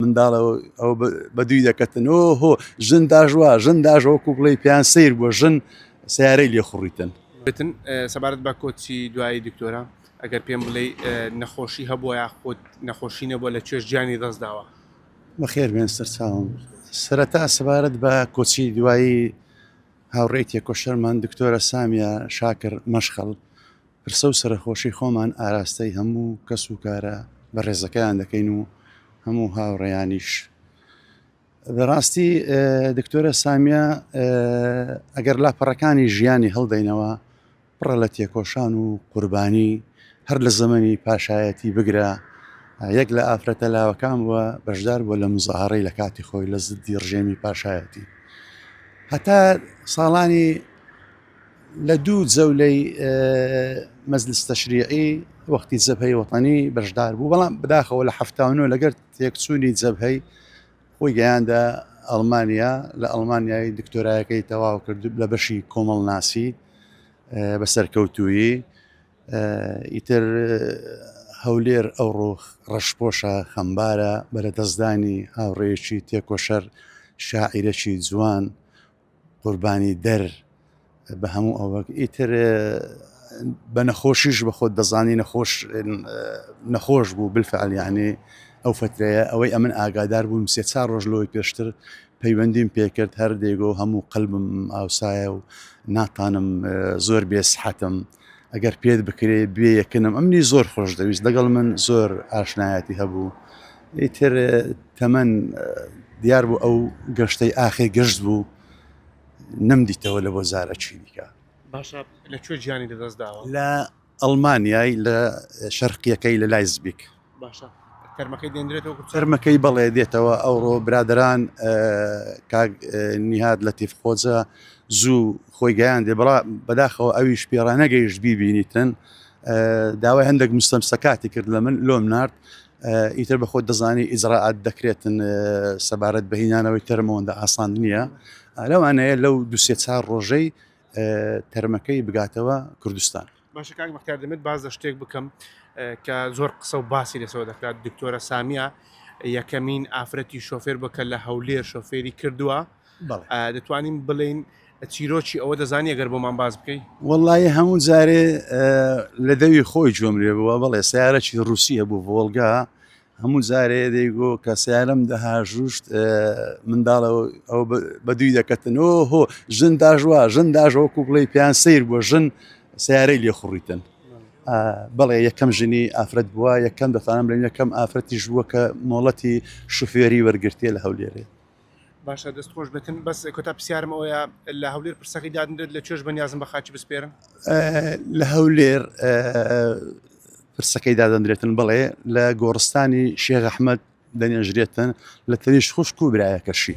منداڵەوە ئەو بەدووی دەکەتن هۆ ژن داژوا ژن داژەوە کوپڵی پیان سیر بووە ژن سیارەی لێ خوڕیتن بتن سەبارەت بە کۆچی دوایی دکتۆرە ئەگەر پێم بڵێ نەخۆشی هەبووە یا خۆت نەخۆشی نەبووە لە توێش گیانی دەستداوە بەخێر بێن سەرچاوم سەرەتا سەبارەت بە کۆچی دوایی هاوڕێی تێکۆشەرمان دکتۆرە سامیە شاکر مەشخەڵ پرسە و سەرخۆشی خۆمان ئاراستەی هەموو کەس و کارە بە ڕێزەکەیان دەکەین و هەموو هاوڕێیانیش بەڕاستی دکتۆرە سامیە ئەگەر لاپەڕەکانی ژیانی هەڵدەینەوە پڕە لە تێکۆشان و قوربانی هەر لە زەمەنی پاشایەتی بگرە یەک لە ئافرەتە لاوەکان بووە بەشدار بووە لە مزاهەڕەی لە کاتی خۆی لە زدی ڕژێمی پاشایەتی هەتا ساڵانی لە دوو جەولەی مەجلیس تەشریعی وەختی جەبهەی وەتانی بەشدار بوو بەڵام بداخەوە لە 79 لەگەر تێکچوونی جەبهەی خۆی گەیاندا ئەڵمانیا لە ئەڵمانیای دکتۆرایەکەی تەواو کرد لە بەشی کۆمەڵناسی بە سەرکەوتوویی ئیتر هەولێر ئەوڕۆ ڕەشپۆشە خەمبارە بەرە دەستدانی هاوڕێیەکی تێکۆشەر شاعیرەکی جوان قوربانی دەر بە هەموو ئەوە ئیتر بە نەخۆشیش بە خۆت دەزانی نەخۆش بوو بالفعل یعنی ئەو فترەیە ئەوەی ئەمن ئاگادار بووم سێ چار ڕۆژ لەوەی پێشتر پەیوەندیم پێکرد هەر دێگۆ هەموو قەلبم ئاوسایە و ناتانم زۆر بێسحەتم ئەگەر پێت بکرێ بێ یەکنم ئەمنی زۆر خۆش دەویست لەگەڵ من زۆر ئاشنایەتی هەبوو ئیتر تەمەەن دیار بوو ئەو گەشتەی ئاخێ گەشت بوو نەمدیتەوە لە بۆ زارە چینیکە باشە لەکوێ گیانی لەدەستداوە لە ئەڵمانیای لە شەرقیەکەی لە لایزبیک باشە تەرمەکەی دێنرێتەوە تەرمەکەی بەڵێ دێتەوە ئەوڕۆ برادران نیهاد لە تیفخۆجە زوو خۆی گەیان دێ بەڵا بەداخەوە ئەویش پێڕانەگەیش بیبینیتن داوای هەندێک مستەمسەکاتی کرد لە من لۆم نارد ئیتر بە خۆت دەزانی ئیجراعات دەکرێتن سەبارەت بە هینانەوەی تەرمەوەندا ئاسان نییە لەوانەیە لەو دوسێ چار ڕۆژەی تەرمەکەی بگاتەوە کوردستان باشە کاک مەختار دەمێت باز لە شتێک بکەم کە زۆر قسە و باسی لەسەوە دەکات دکتۆرە سامیە یەکەمین ئافرەتی شۆفێر بکە لە هەولێر شۆفێری کردووە دەتوانین بڵێن چیرۆکی ئەوە دەزانی ئەگەر بۆمان باز بکەیت وەڵڵی هەموو جارێ لە دەوی خۆی جۆمرێ بووە بەڵێ سیارەکی ڕوسیە بوو ڤۆڵگا هەموو جارێ دەیگۆ کە سیارەم دەهاژوشت منداڵەوە ئەو بەدووی دەکەتن هۆ ژن داژوا ژن داژەوە کوپڵی پیان سیر بووە ژن سیارەی لێ خوڕیتن بەڵێ یەکەم ژنی ئافرەت بووە یەکەم دەتوانم بڵێم یەکەم ئافرەتیش بووە کە مۆڵەتی شوفێری وەرگرتێ لە هەولێرێ باشە دەستخۆش بێتن بەس کۆتا پرسیارم ئەوەیە لە هەولێر پرسەکەی دادنرێت لە توێش بەنیازم بە خاچی بسپێرن لە هەولێر پرسەکەی دادەندرێتن بڵێ لە گۆڕستانی شێخ ئەحمەد دەنێژرێتن لە تەریش خوشک و برایەکەشی